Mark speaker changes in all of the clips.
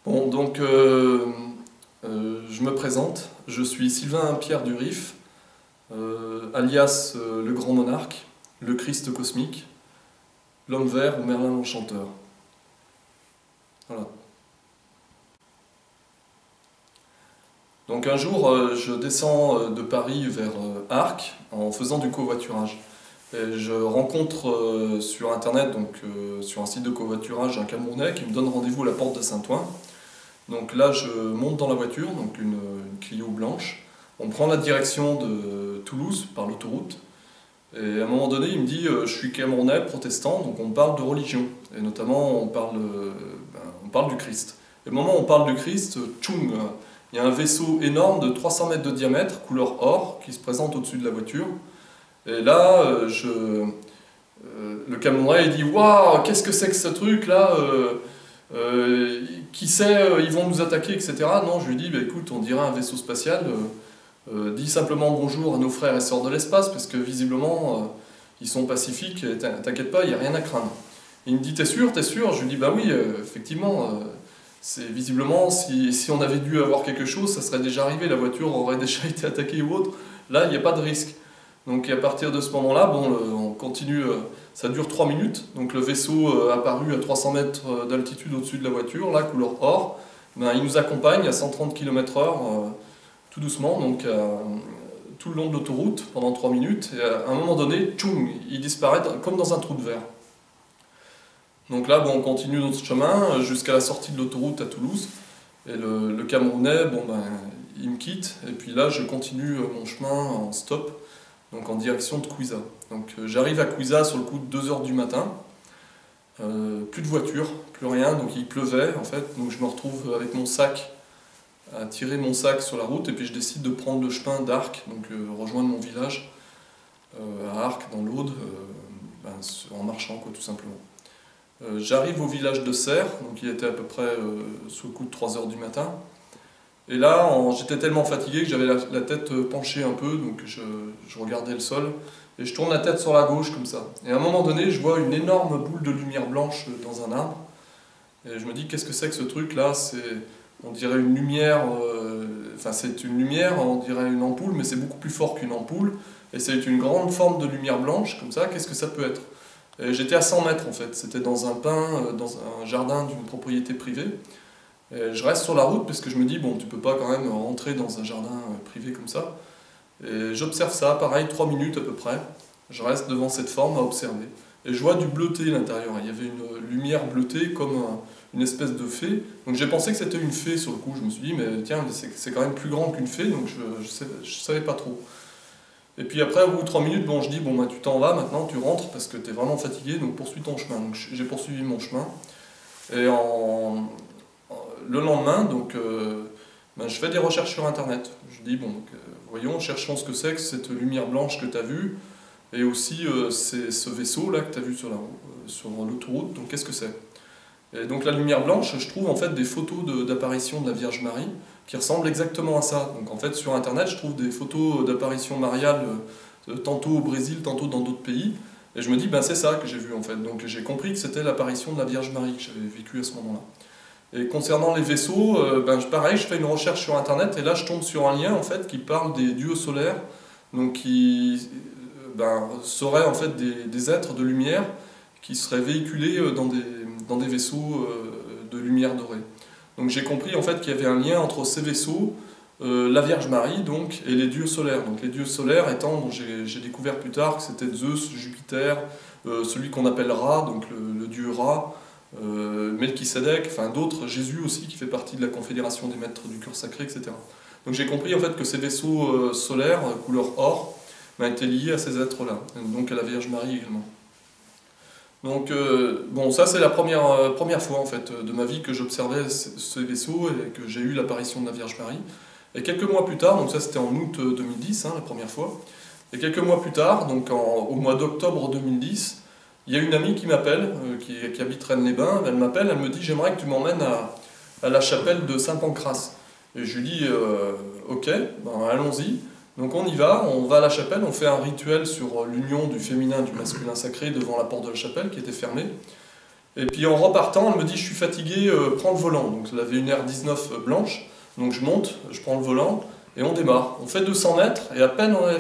Speaker 1: Bon, donc, je me présente, je suis Sylvain Pierre Durif, alias le Grand Monarque, le Christ cosmique, l'Homme Vert ou Merlin l'Enchanteur. Voilà. Donc un jour, je descends de Paris vers Arques en faisant du covoiturage. Et je rencontre sur internet, sur un site de covoiturage, un Camerounais qui me donne rendez-vous à la porte de Saint-Ouen. Donc là, je monte dans la voiture, donc une Clio blanche. On prend la direction de Toulouse par l'autoroute. Et à un moment donné, il me dit je suis Camerounais, protestant, donc on parle de religion. Et notamment, on parle du Christ. Et au moment où on parle du Christ, tchoum, il y a un vaisseau énorme de 300 mètres de diamètre, couleur or, qui se présente au-dessus de la voiture. Et là, le Camerounais il dit waouh, qu'est-ce que c'est que ce truc-là qui sait, ils vont nous attaquer, etc. Non, je lui dis bah, écoute, on dirait un vaisseau spatial. Dis simplement bonjour à nos frères et sœurs de l'espace, parce que visiblement, ils sont pacifiques, t'inquiète pas, il n'y a rien à craindre. Il me dit t'es sûr, t'es sûr? Je lui dis bah oui, effectivement. C'est visiblement, si on avait dû avoir quelque chose, ça serait déjà arrivé, la voiture aurait déjà été attaquée ou autre. Là, il n'y a pas de risque. Donc à partir de ce moment-là, bon, on continue, ça dure 3 minutes. Donc le vaisseau apparu à 300 mètres d'altitude au-dessus de la voiture, là, couleur or, ben, il nous accompagne à 130 km/h, tout doucement, donc tout le long de l'autoroute, pendant 3 minutes. Et à un moment donné, tchoum, il disparaît comme dans un trou de verre. Donc là, bon, on continue notre chemin jusqu'à la sortie de l'autoroute à Toulouse. Et le Camerounais, bon, ben, il me quitte. Et puis là, je continue mon chemin en stop, donc en direction de Couiza. Donc j'arrive à Couiza sur le coup de 2 h du matin. Plus de voiture, plus rien. Donc il pleuvait en fait. Donc je me retrouve avec mon sac, à tirer mon sac sur la route. Et puis je décide de prendre le chemin d'Arques, donc rejoindre mon village à Arques, dans l'Aude, en marchant, quoi, tout simplement. J'arrive au village de Serres, donc il était à peu près sous le coup de 3 h du matin. Et là, j'étais tellement fatigué que j'avais la tête penchée un peu, donc je regardais le sol. Et je tourne la tête sur la gauche comme ça. Et à un moment donné, je vois une énorme boule de lumière blanche dans un arbre. Et je me dis, qu'est-ce que c'est que ce truc-là? On dirait une lumière, c'est une lumière, on dirait une ampoule, mais c'est beaucoup plus fort qu'une ampoule. Et c'est une grande forme de lumière blanche, comme ça, qu'est-ce que ça peut être? J'étais à 100 mètres en fait, c'était dans un pin, dans un jardin d'une propriété privée. Et je reste sur la route parce que je me dis, bon, tu peux pas quand même rentrer dans un jardin privé comme ça. Et j'observe ça, pareil, 3 minutes à peu près. Je reste devant cette forme à observer. Et je vois du bleuté à l'intérieur. Il y avait une lumière bleutée comme une espèce de fée. Donc j'ai pensé que c'était une fée sur le coup. Je me suis dit, mais tiens, c'est quand même plus grand qu'une fée, donc je savais pas trop. Et puis après, au bout de 3 minutes, bon, je dis, bon, bah, tu t'en vas maintenant, tu rentres parce que tu es vraiment fatigué, donc poursuis ton chemin. Donc j'ai poursuivi mon chemin. Et le lendemain, donc, je fais des recherches sur Internet. Je dis, bon, voyons, cherchons ce que c'est que cette lumière blanche que tu as vue, et aussi c'est ce vaisseau-là que tu as vu sur l'autoroute, donc qu'est-ce que c'est? Et donc la lumière blanche, je trouve en fait des photos d'apparition de la Vierge Marie qui ressemblent exactement à ça. Donc en fait sur internet je trouve des photos d'apparition mariale tantôt au Brésil, tantôt dans d'autres pays. Et je me dis ben c'est ça que j'ai vu en fait. Donc j'ai compris que c'était l'apparition de la Vierge Marie que j'avais vécue à ce moment-là. Et concernant les vaisseaux, pareil, je fais une recherche sur internet et là je tombe sur un lien en fait qui parle des dieux solaires, donc qui seraient en fait des êtres de lumière qui seraient véhiculés dans des vaisseaux de lumière dorée. Donc j'ai compris en fait qu'il y avait un lien entre ces vaisseaux, la Vierge Marie donc, et les dieux solaires. Donc les dieux solaires étant, j'ai découvert plus tard que c'était Zeus, Jupiter, celui qu'on appelle Ra, donc le dieu Ra, Melchisédek, enfin d'autres, Jésus aussi qui fait partie de la confédération des maîtres du cœur sacré, etc. Donc j'ai compris en fait que ces vaisseaux solaires, couleur or, étaient liés à ces êtres-là, donc à la Vierge Marie également. Donc, bon, ça c'est la première fois en fait de ma vie que j'observais ces vaisseaux et que j'ai eu l'apparition de la Vierge Marie. Et quelques mois plus tard, donc ça c'était en août 2010, la première fois, et quelques mois plus tard, donc au mois d'octobre 2010, il y a une amie qui m'appelle, qui habite Rennes-les-Bains, elle m'appelle, elle me dit j'aimerais que tu m'emmènes à la chapelle de Saint-Pancrace. Et je lui dis ok, allons-y. Donc on y va, on va à la chapelle, on fait un rituel sur l'union du féminin et du masculin sacré devant la porte de la chapelle qui était fermée. Et puis en repartant, elle me dit je suis fatigué, prends le volant. Donc elle avait une R19 blanche, donc je monte, je prends le volant et on démarre. On fait 200 mètres et à peine on avait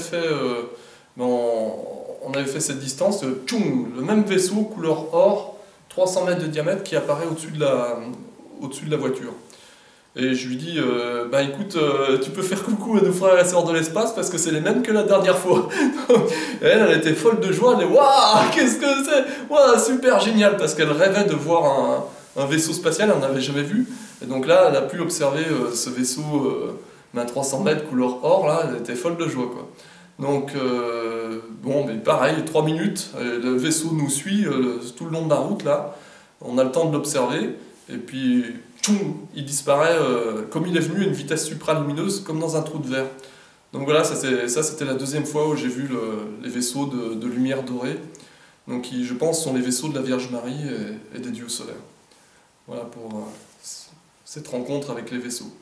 Speaker 1: fait cette distance, tchoum, le même vaisseau couleur or, 300 mètres de diamètre qui apparaît au-dessus de la voiture. Et je lui dis, bah écoute, tu peux faire coucou à nos frères et sœurs de l'espace parce que c'est les mêmes que la dernière fois. Et elle était folle de joie, elle dit, waouh, qu'est-ce que c'est? Waouh, super génial, parce qu'elle rêvait de voir un vaisseau spatial, elle n'en avait jamais vu. Et donc là, elle a pu observer ce vaisseau 300 mètres couleur or, là, elle était folle de joie, quoi. Donc, bon, mais pareil, 3 minutes, le vaisseau nous suit tout le long de la route, là. On a le temps de l'observer, et puis, tchoum, il disparaît comme il est venu à une vitesse supralumineuse, comme dans un trou de verre. Donc voilà, ça c'était la deuxième fois où j'ai vu les vaisseaux de lumière dorée, donc qui, je pense, sont les vaisseaux de la Vierge Marie et des dieux solaires. Voilà pour cette rencontre avec les vaisseaux.